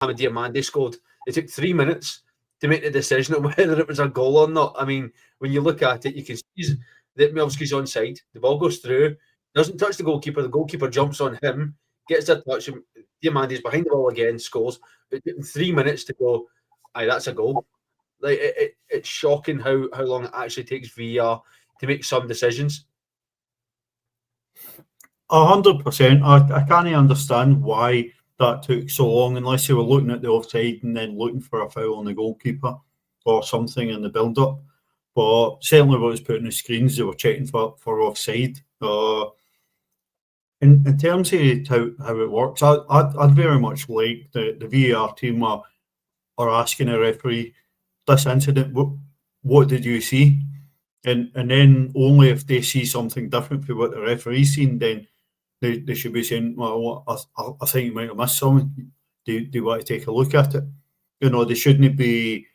Diamande scored. It took 3 minutes to make the decision on whether it was a goal or not. I mean, when you look at it, you can see that Milski's onside. The ball goes through, doesn't touch the goalkeeper jumps on him, gets a touch, and Diamande's behind the ball again, scores. But in 3 minutes to go, aye, that's a goal. Like it's shocking how long it actually takes VAR to make some decisions. 100%. I can't understand why that took so long, unless they were looking at the offside and then looking for a foul on the goalkeeper or something in the build-up. But certainly what was put on the screens, they were checking for offside. In terms of how it works, I'd very much like the VAR team are asking a referee, this incident, what did you see? And then only if they see something different from what the referee's seen, then they should be saying, well, I think you might have missed something. Do you want to take a look at it? They shouldn't be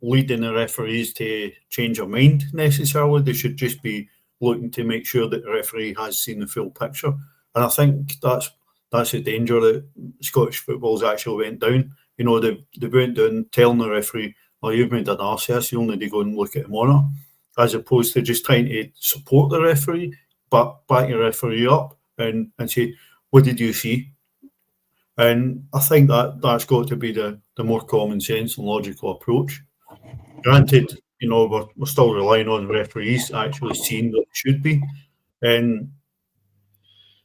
leading the referees to change their mind necessarily. They should just be looking to make sure that the referee has seen the full picture. And I think that's the danger that Scottish football's actually went down. They went down telling the referee, oh, you've made an arse here, so you'll need to go and look at the monitor, as opposed to just trying to support the referee, but back your referee up and say, what did you see? And I think that's got to be the more common sense and logical approach. Granted, we're still relying on referees actually seeing what it should be. And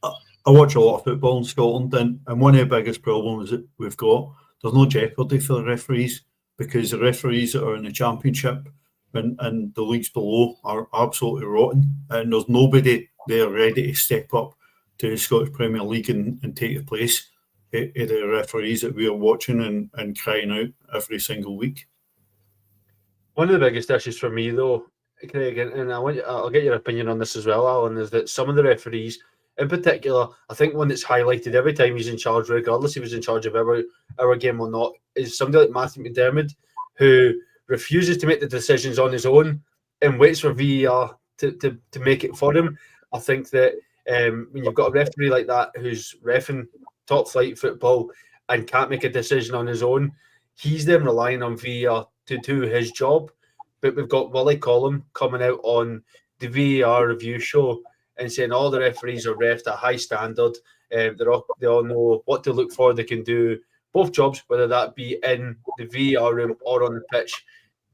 I watch a lot of football in Scotland, and one of the biggest problems that we've got, there's no jeopardy for the referees, because the referees that are in the Championship and the leagues below are absolutely rotten, and there's nobody there ready to step up to the Scottish Premier League and take the place of the referees that we are watching and crying out every single week. One of the biggest issues for me, though, Craig, and I'll get your opinion on this as well, Alan, is that some of the referees, in particular, I think one that's highlighted every time he's in charge, regardless if he was in charge of our game or not, is somebody like Matthew McDermott, who refuses to make the decisions on his own and waits for VAR to make it for him. I think that when you've got a referee like that who's reffing top flight football and can't make a decision on his own, he's then relying on VAR to do his job. But we've got Willie Collum coming out on the VAR review show and saying all the referees are refed at a high standard. They all know what to look for. They can do both jobs, whether that be in the VAR room or on the pitch.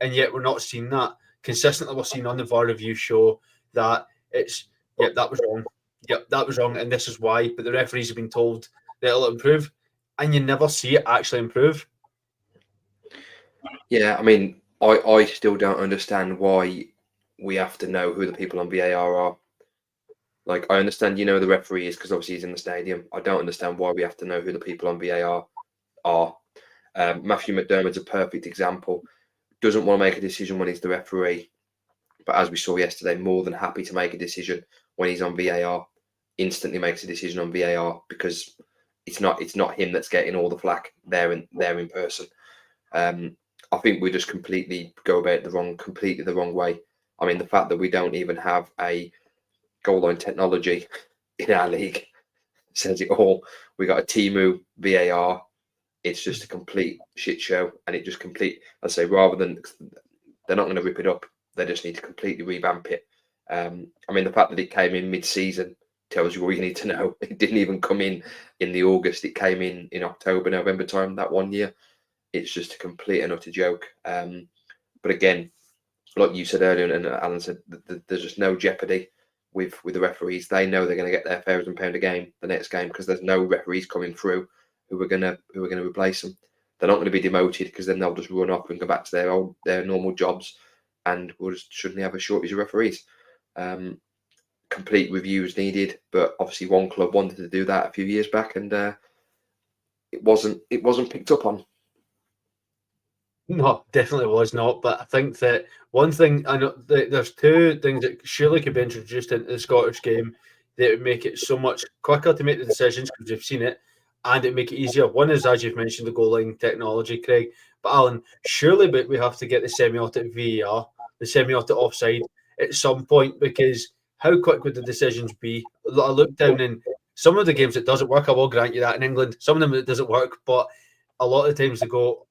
And yet we're not seeing that. Consistently, we're seeing on the VAR review show that that was wrong. Yep, that was wrong, and this is why. But the referees have been told that it'll improve, and you never see it actually improve. Yeah, I mean, I still don't understand why we have to know who the people on VAR are. Like, I understand, the referee is because obviously he's in the stadium. I don't understand why we have to know who the people on VAR are. Matthew McDermott's a perfect example. Doesn't want to make a decision when he's the referee, but as we saw yesterday, more than happy to make a decision when he's on VAR. Instantly makes a decision on VAR because it's not him that's getting all the flack there in person. I think we just completely go about it completely the wrong way. I mean, the fact that we don't even have a goal line technology in our league says it all. We got a Timu VAR. It's just a complete shit show, and it just I'd say, rather than, they're not going to rip it up, they just need to completely revamp it. I mean, the fact that it came in mid-season tells you all you need to know. It didn't even come in the August. It came in October, November time that one year. It's just a complete and utter joke. But again, like you said earlier, and Alan said, there's just no jeopardy with the referees. They know they're going to get their £1,000 a game the next game because there's no referees coming through who are going to replace them. They're not going to be demoted because then they'll just run off and go back to their normal jobs, and we'll just shouldn't have a shortage of referees. Complete reviews needed, but obviously one club wanted to do that a few years back, and it wasn't picked up on. No, definitely was not. But I think that one thing, I know there's two things that surely could be introduced into the Scottish game that would make it so much quicker to make the decisions because we've seen it, and it make it easier. One is, as you've mentioned, the goal line technology, Craig. But Alan, surely we have to get the semiotic VAR, the semiotic offside at some point, because how quick would the decisions be? I look down in some of the games it doesn't work. I will grant you that in England. Some of them it doesn't work, but a lot of times they go,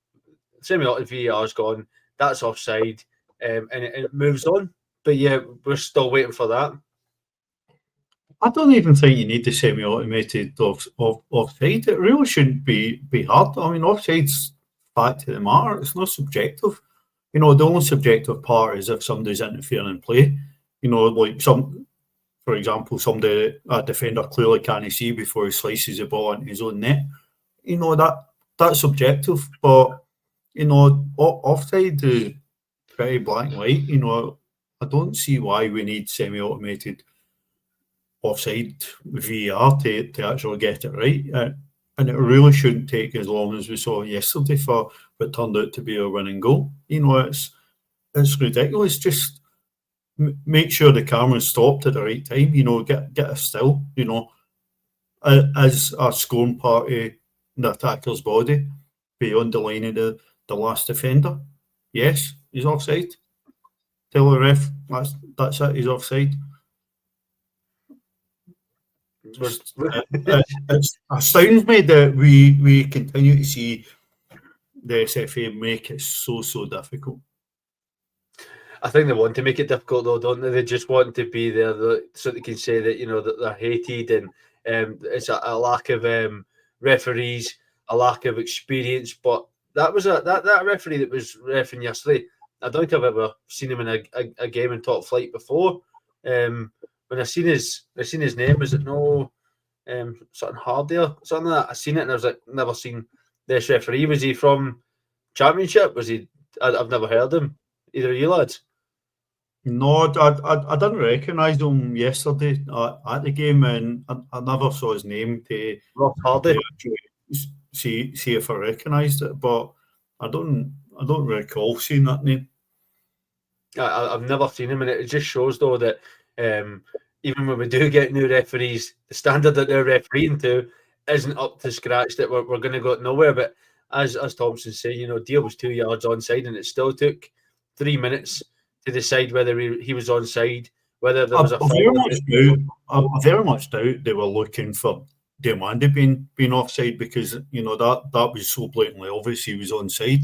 semi-automated VAR's gone, that's offside, and it moves on. But yeah, we're still waiting for that. I don't even think you need the semi-automated offside. It really shouldn't be hard. I mean, offside's fact of the matter. It's not subjective. The only subjective part is if somebody's interfering in play. Like for example, a defender clearly can't see before he slices the ball into his own net. That's subjective. But offside is pretty black and white. I don't see why we need semi-automated offside VAR to actually get it right. And it really shouldn't take as long as we saw yesterday for what turned out to be a winning goal. It's ridiculous. Just make sure the camera's stopped at the right time. Get a still. As a scoring party, the attacker's body beyond the line of the last defender. Yes, he's offside. Tell the ref that's it. He's offside. It astounds me that we continue to see the SFA make it so difficult. I think they want to make it difficult, though, don't they? They just want to be there so they can say that that they're hated, and it's a lack of referees, a lack of experience. But that was that referee that was reffing yesterday. I don't think I've ever seen him in a game in top flight before. When I seen his name, was it no something Hardy or something like that? I seen it and I was like, never seen this referee. Was he from Championship? Was he? I've never heard him. Either of you lads? No, I didn't recognise him yesterday at the game, and I never saw his name to Ross Hardy. See if I recognised it, but I don't recall seeing that name. I've never seen him, and it just shows though that even when we do get new referees, the standard that they're refereeing to isn't up to scratch. That we're going to go nowhere. But as Thompson said, Deal was 2 yards onside, and it still took 3 minutes to decide whether he was onside, whether there was a foul. I very much doubt they were looking for Diamandi being offside, because that was so blatantly obvious he was onside.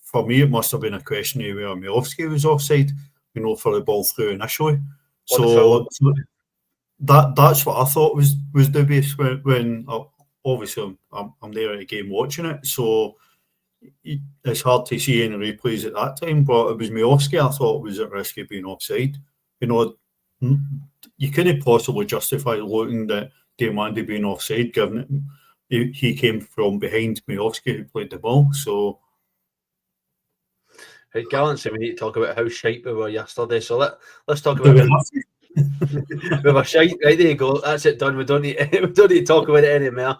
For me, it must have been a question of whether Miovski was offside. For the ball through initially. So that's what I thought was dubious when obviously I'm there at the game watching it. So it's hard to see any replays at that time, but it was Miovski I thought was at risk of being offside. You couldn't possibly justify looking at Diamandi being offside, given he came from behind Miovski who played the ball. So Hey, Gallant, so we need to talk about how shite we were yesterday. So let's talk about we were shite. Right, there you go. That's it done. We don't need to talk about it anymore.